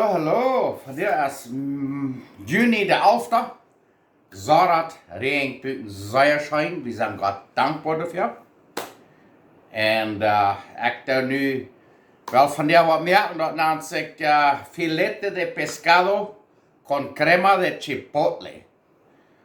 Hallo. Vandaag is juni de 11e. Zodat regent buiten zeer schijn. We zijn God dankbaar daarvoor. En ik doe nu wel vandaag wat meer. Dat noemt zich filete de pescado con crema de Chipotle.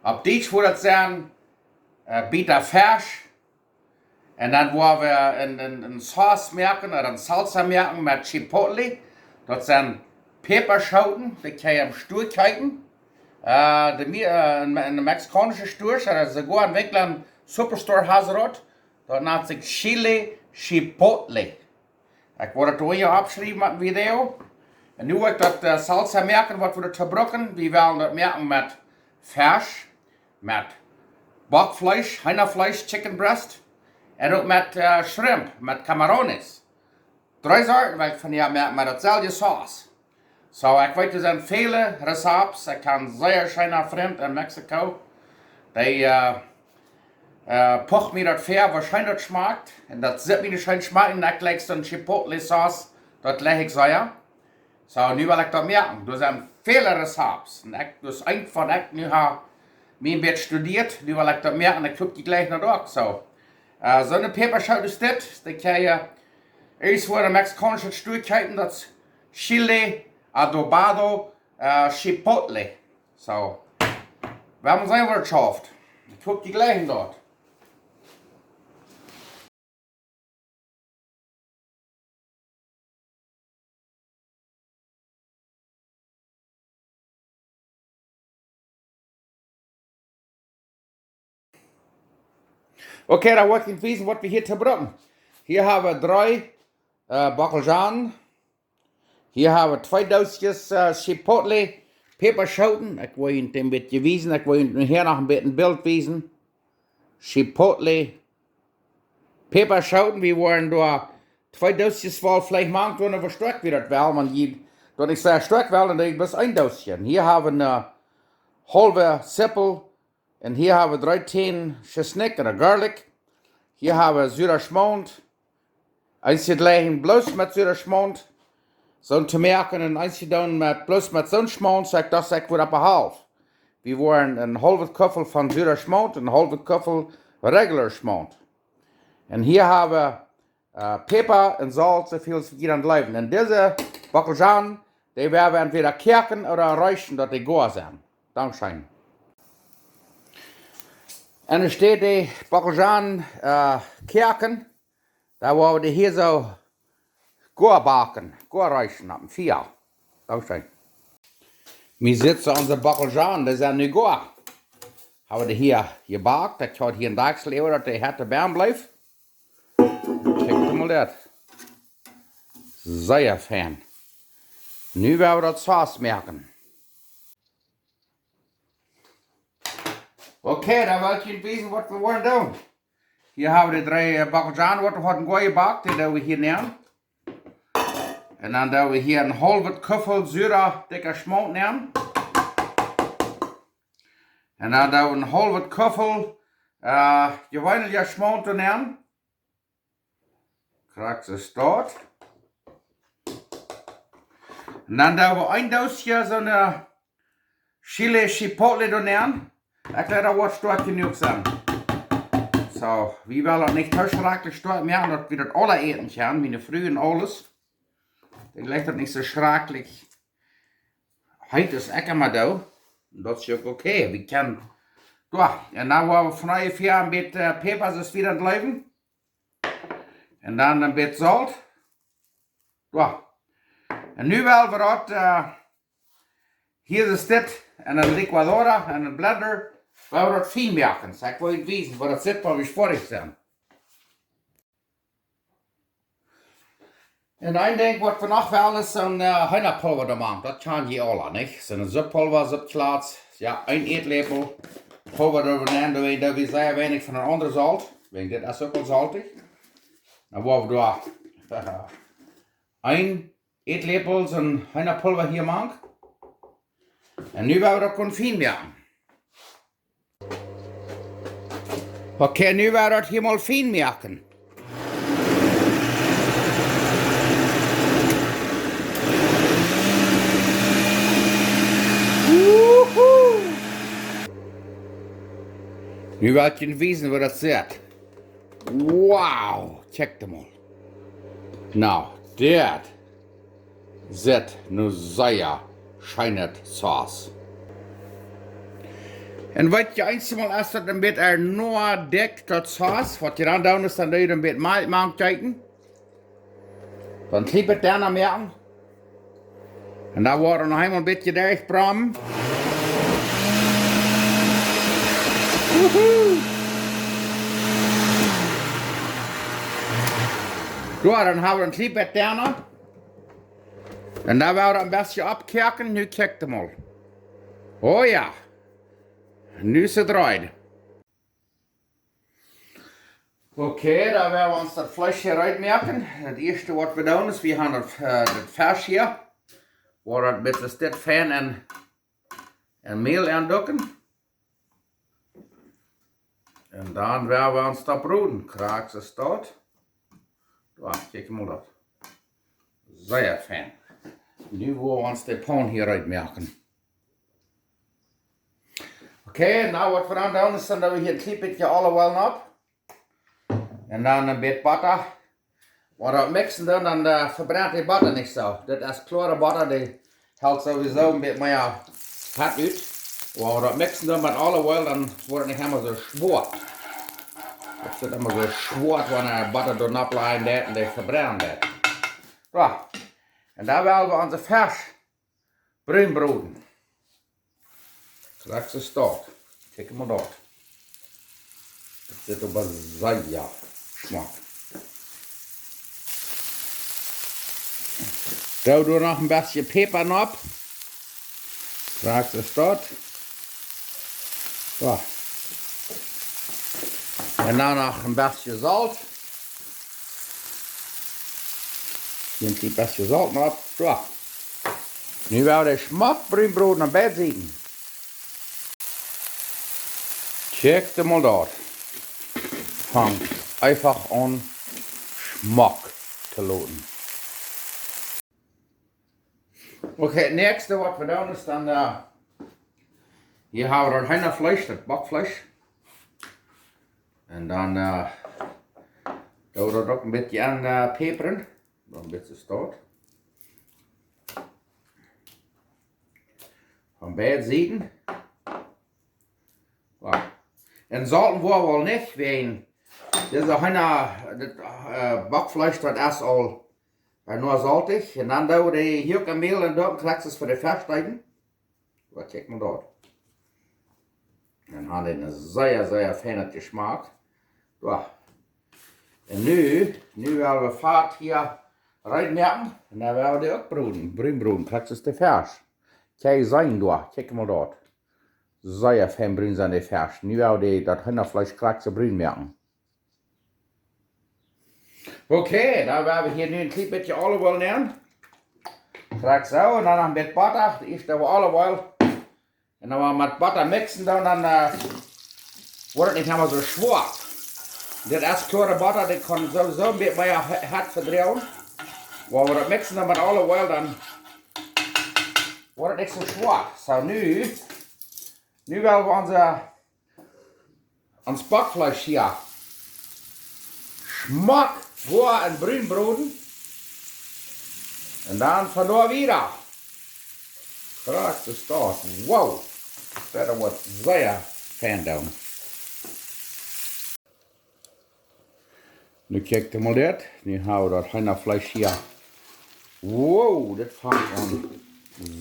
Op Duits wordt het zijn bita fesh. En dan waar we een saus merken, oder een salsa merken met Chipotle. Dat zijn peperschoten, die kan je am Stuhl kijken. In de Mexicanische Stores, dat is sogar een winkel een superstore hazard. Dat noemt zich Chile Chipotle. Ik word het toen hier opgeschreven met een video. En nu wil ik dat salsa merken, wat we er gebruiken. We willen dat merken met fesh, met bakvlees, henna vlees, chicken breast. En ook met shrimp, met camarones. 3 soorten wil ik van hier merken met hetzelfde saus. Ik weet, er zijn vele recepten. Ik kan zeer schijnen vriend in Mexico. Die pocht mir dat ver, waarschijnlijk smaakt. En dat zit mir niet schijn smaken. En ik leg zo'n Chipotle saus, dat leg ik zeer. Nu wil ik dat merken. Er zijn vele recepten. En dus een van ik nu heb een beetje studeerd. Nu wil ik dat merken en ik zoek die gleich naar door. Zo'n peperschout is dit. Die kan je eerst voor de Mexicanische stoel kijken. Dat is Chile adobado Chipotle. We hebben zijn woord geschafft. Ik zoek die gleich dort. Okay, dan wil ik weten wat we hier gebruiken. Hier hebben we 3 bakkeljanen. Hier hebben we 2 doosjes Chipotle peperschoten. Ik wil je een beetje wijzen. Ik wil je hier nog een beetje een beeld wijzen. Chipotle peperschoten. We worden door 2 doosjes vol vlees maken. Toen versterkt we dat wel. Want toen ik zei sterk wel, dan denk ik best 1 doosje. Hier hebben we een halve sippel. En hier hebben we 3 10 chesnick en garlic. Hier hebben we zure schmond. Eentje leggen bloos met zure schmond. Zo'n te merken en eentje doen met bloos met zo'n schmond. Dat zeg ik weer op een half. We worden een halve kuffel van zure schmond en een halve kuffel regular schmond. En hier hebben we peper en zout, zoveel als we hier aan het leven. En deze bakkeljan, die werden we entweder kerken of rijchen, dat die goed zijn. Dankzij. En er staat die bakkeljan kerken. Daar worden we hier zo goed bakken, goed rijchen op een 4. Dankzij. We zitten onze bakkeljan, die zijn nu goed. Hebben we hier gebakt. Ik ga hier een dag leven dat die hette baan blijft. Kijk maar dat. Zeer fijn. Nu willen we dat saus merken. Oké, dan wil ik je weten wat we willen doen. Hier hebben we de 3 bakkeljanen, wat we hadden goed gebakt. Die doen we hier neer. En dan doen we hier een halve kuffel zure dikke schmond neer. En dan doen we een halve kuffel gewöhnliche schmond neer. Krijg ze start. En dan doen we 1 doosje zo'n Chile Chipotle neer. Ik laat dat wat stort genoeg zijn. We willen het niet te schrikkelijk stort meer, dat we dat alle eten gaan, mijn vrouw en alles. Ik leg dat niet zo schrikkelijk. Heet is ik maar doen. Dat is ook oké. We kunnen. En dan gaan we vanuit hier een beetje peper is weer aan het leven. En dan een beetje zout. En nu willen we dat. Hier is dit. En een liquadora en een blender. We willen dat fijn maken. Ik wil je wijzen waar dat zit, waar we vorig zijn. En een ding wat we nog willen is zo'n hennapulver te maken. Dat kan je alle, niet? Zo'n zuppulver, zupklaats. Ja, 1 eetlepel. Pulver eroverheen. Dan we zeer weinig van een ander zout. Dit is ook wel zaltig. Dan worden we daar 1 eetlepel zo'n hennapulver hier maken. En nu willen we dat confijn maken. Oké, nu willen we dat helemaal fijn maken. Nu wil ik je wijzen wat dat zit. Wauw, check hem mal. Nou, dit zit nu zeer schijnend saus. En wat je eenmaal als dat een beetje er nog dekt tot saus, wat je dan doet is dan doe je een beetje malt maken kijken. Dan kliep het daarna merken. En dan wordt er nog helemaal een beetje dichtbramen. Door, dan hebben we een kliep het daarna. En dan wil je een beetje opkijken, nu kijkt hem al. Oh ja. Nu is het draait. Oké, dan willen we ons dat flesje eruit maken. Het eerste wat we doen is, we gaan het vers hier. Waar het met de dit fan en meel aandoen. En dan willen we ons dat broeden. Kraak ze staat. Wacht, kijk maar dat. Zeer fijn. Nu willen we ons de pan hieruit maken. Oké, nou wat we dan doen is, dan doen we hier een klein beetje olive op. En dan een beetje butter. Maar dat mixen dan verbrandt die butter niet zo. Dit is klare butter, die haalt sowieso een beetje meer hard uit. Maar dat mixen dan met olive oil, dan wordt het niet helemaal zo zwart. Het zit helemaal zo zwart wanneer butter door naplijn en die verbrandt dat. Ja. En dan willen we onze vers bruin broden. Straks is staat. Kijk maar dat. Het zit op een zeer smaak. Daar doe nog een beetje peper op. Straks is staat. Ja. En dan nog een beetje zout. Neemt die beetje zout op. Ja. Nu wil de smaak bruin brood naar bed zien. Check de mal dort. Fang einfach an Schmack te loten. Oké, het nächste wat we doen is dan, hier hebben we dat henna vlees, dat bakvlees. En dan doen we dat ook een beetje aan peperen, dan een beetje stoot. Van beide zijden. Wow. En zouten we wel niet, wegen deze henna, dit bakvlees dat is al nur saltig. En dan doen we hier een meel en dan krijg je het voor de verstijgen. Wat kijk maar dat. En dan heeft een zeer fijne smaak. Ja. En nu willen we vaart hier reinmerken. En dan willen we die ook broeden. Bruin broeden, krijg je het vers. Kijk zijn door, kijk maar dat. Zeer fijn bruin zijn die vers. Nu willen we dat hennervlees krijg je bruin merken. Oké, dan willen we hier nu een klein beetje olive oil nemen. Krijg zo, en dan nog een beetje butter. Eerst doen we olive oil. En dan gaan we met butter mixen, dan wordt het niet helemaal zo zwart. Dit is klare butter, die kan sowieso een beetje meer hard verdrijven. Maar we dat mixen dan met olive oil, dan wordt het niet zo zwart. Zo nu willen we ons bakvlees hier smak voor en bruin broden. En dan vandoor weer. Graag de staat. Wow, dat wordt zeer fijn doen. Nu kijk je maar dit. Nu gaan we dat hennervlees hier. Wow, dit vangt aan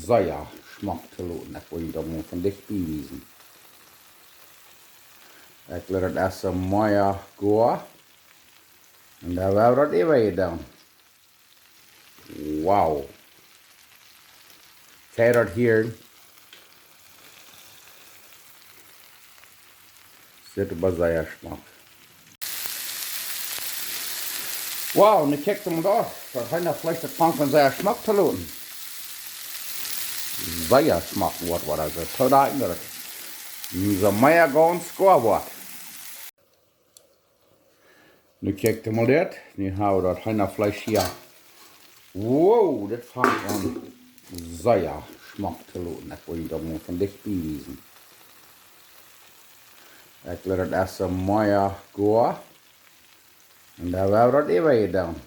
zeer smaak te loten. Ik wil je dat maar van dichtbij wijzen. Ik laat het eerst een mooie gaan. En dan willen we dat even doen. Wauw. Kijk dat hier. Zit op een zeer smaak. Wauw, nu kijk je maar daar. Dat hennervlees dat vangt van zeer smaak te loten. Zeer smaak wordt wat als het tot eigenlijk. Nu zo meer gaan score wordt. Nu kijk je maar dit. Nu gaan we dat hennervlees hier. Wow, dit vangt aan zeer smaak te loten. Ik wil je dat maar van dichtbij wijzen. Ik laat het eerst een mooie gaan. En dan hebben we dat even gedaan.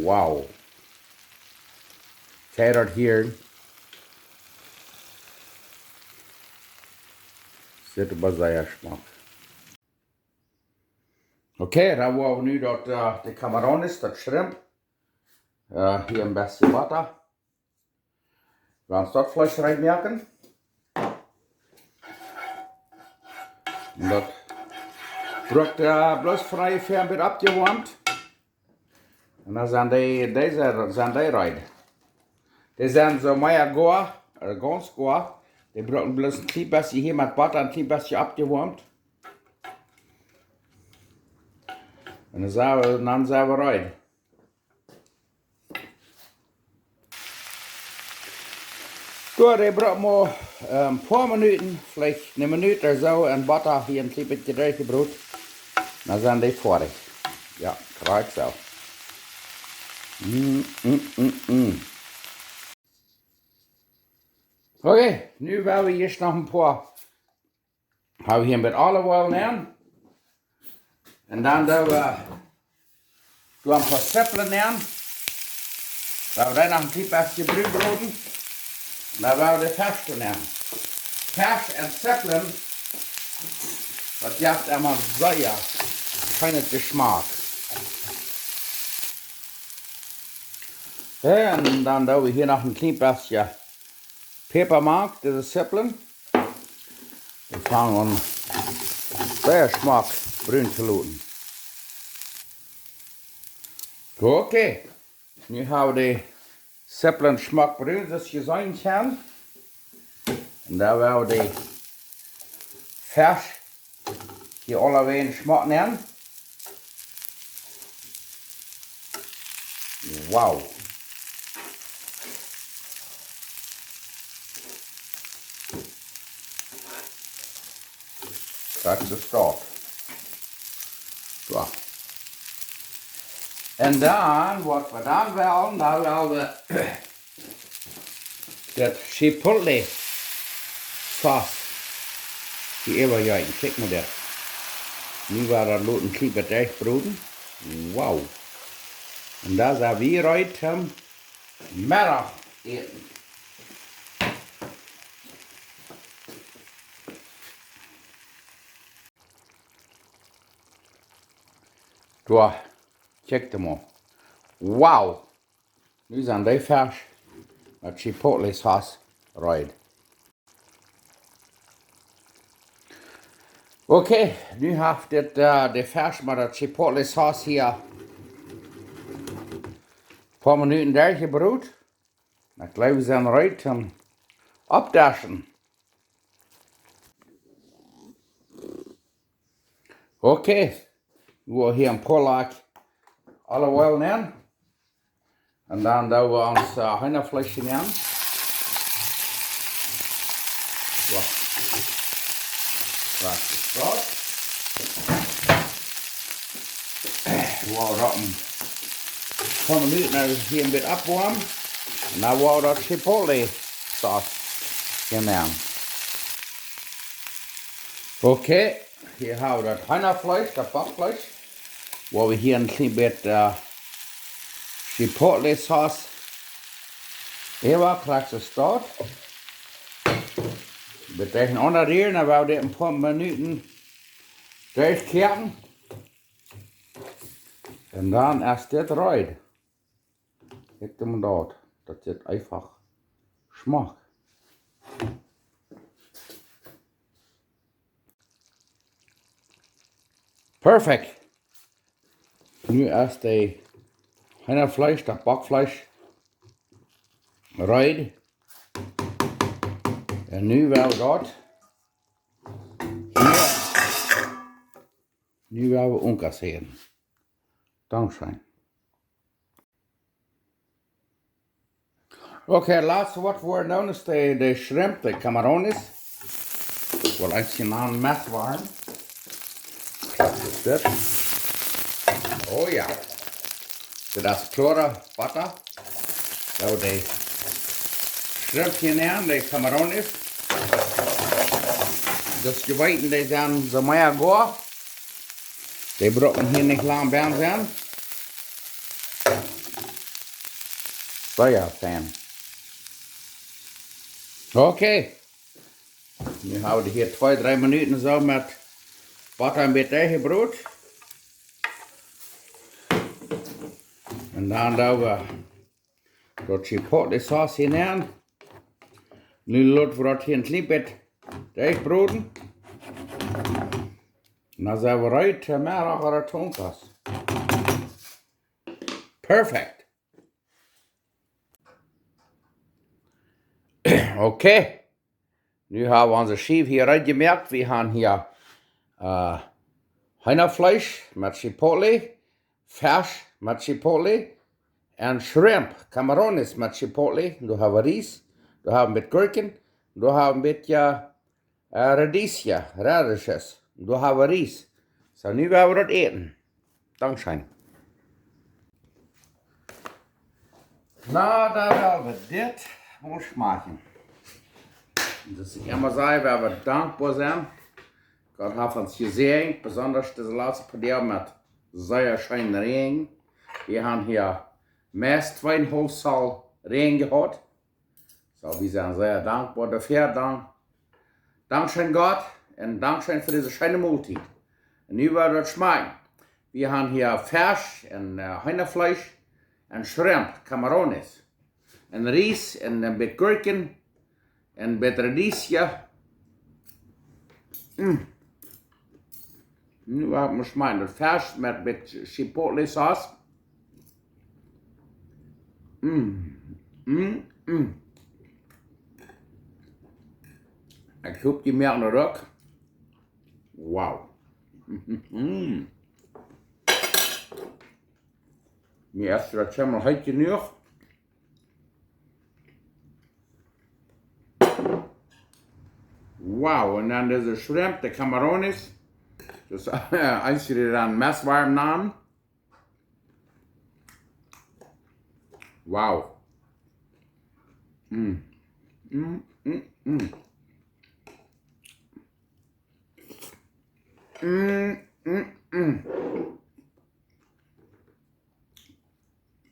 Wauw. Kijk dat hier. Zit er bij zijn smaak. Oké, dan hebben we nu dat de camarones, dat shrimp. Hier een beetje butter. We gaan dat vlees reinmaken. En dat wordt bloos vrij ver weer opgewarmd. En dan zijn deze zijn die eruit. Die zijn zo mooi goa, ganz goa. Die worden bloos een klein beetje hier met butter een klein beetje opgewarmd. En dan zijn we eruit. Goed, die braucht maar een paar minuten, vielleicht eine Minute oder so, en butter hier een klein beetje durchgebroed. Dan zijn die fertig. Ja, krijg zo. Oké, nu willen we hier nog een paar. Gaan we hier met olive oil nemen. En dan doen we een paar seppelen nemen. Dan we daar nog een klein beetje bruinbroden. Dan willen we de fesh nemen. Fesh en seppelen, dat geeft helemaal zeer fijne smaak. En dan doen we hier nog een klein beetje pepermark, deze seppelen. We gaan zeer smaak bruin te laten. Oké, nu gaan we de seppelen smaak bruin, zoals je zien kan. En dan willen we de fesh hier allebei smaak nemen. Wauw. Dat is de start. Zo. En dan, wat we dan willen, dan willen we dat Chipotle saus die even jagen. Kijk maar daar. Nu waar dat loten klippen dichtbroeden. Wauw. En daar zijn we eruit middag eten. Zo, check hem maar. Wauw. Nu zijn die fesh met Chipotle saus eruit. Oké, nu heeft dit de fesh met de Chipotle saus hier een paar minuten doorgebroed. Dan blijven we zijn eruit opdassen. Oké, we gaan hier een paar laag olive oil nemen. En dan doen we ons henna flesje nemen. Zo. Dat is dat. We gaan dat een paar minuten hier een beetje opwarmen. En dan gaan we dat Chipotle saus nemen. Oké, hier hebben we dat henna vlees, dat bakvlees. Waar we hier een klein beetje Chipotle saus even krijgen ze start. We tegen onder hier, dan gaan we dit een paar minuten durchkeren. En dan is dit eruit. Kijk hem dat. Dat zit einfach smaak. Perfect. Nu is de henna vlees, dat bakvlees, eruit. En nu wel dat. Hier. Nu willen we omkasseren. Dankzij. Oké, laatste wat we doen is de shrimp, de camarones. Wel als je aan mes waren. Dat is dit. Oh ja. Dit is klare butter. Zo de shrimp hier nemen, de camarones. Das Geweihten, die sind so mehr gar. Die brauchen hier nicht lang werden sein. So ja, Fan. Okay. Wir haben hier 2-3 Minuten so mit Butter mit Brot. Und dann da wir die Chipotle Sauce hinein. Nu laten we dat hier een klein beetje dichtbroden. En dan zijn we eruit met de tonkas. Perfect. Okay. Nu haben wir onze Schief hier uitgemerkt. Wir haben hier Hühnerfleisch mit Chipotle, fesh mit Chipotle und Shrimp, Camarones mit Chipotle. Du haben Ries. Du haben mit Gurken, du haben mit Radisches, du haben Ries. So, nu werden wir das eten. Dankeschön. Na, da werden wir das mal schmecken. Das ist immer sagen, wir werden dankbar sein. Gott hat uns gesegnet, besonders das letzte Paar mit sehr schönen Regen. Wir haben hier meist 2,5 Zoll Regen gehabt. So, wir sind sehr dankbar dafür. Dankeschön Gott und Dankeschön für diese schöne Mahlzeit. Und nu werden wir das schmecken. Wir haben hier Fesh und Hühnerfleisch und Shrimp, Camarones. Und Ries und mit Gurken und mit Radieschen. Nu werden wir schmecken. Das Fesh mit Chipotle Sauce. Ik hoop je merkt het ook. Wauw. Mir erst das schon mal heute genug. Wow, und dann diese Shrimp, die Camarones. Das ist eins, die dann messwarm namen. Wow.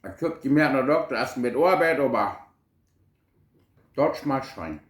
Ich hab gemerkt, dass das mit Arbeit, aber dort schmeckt es rein.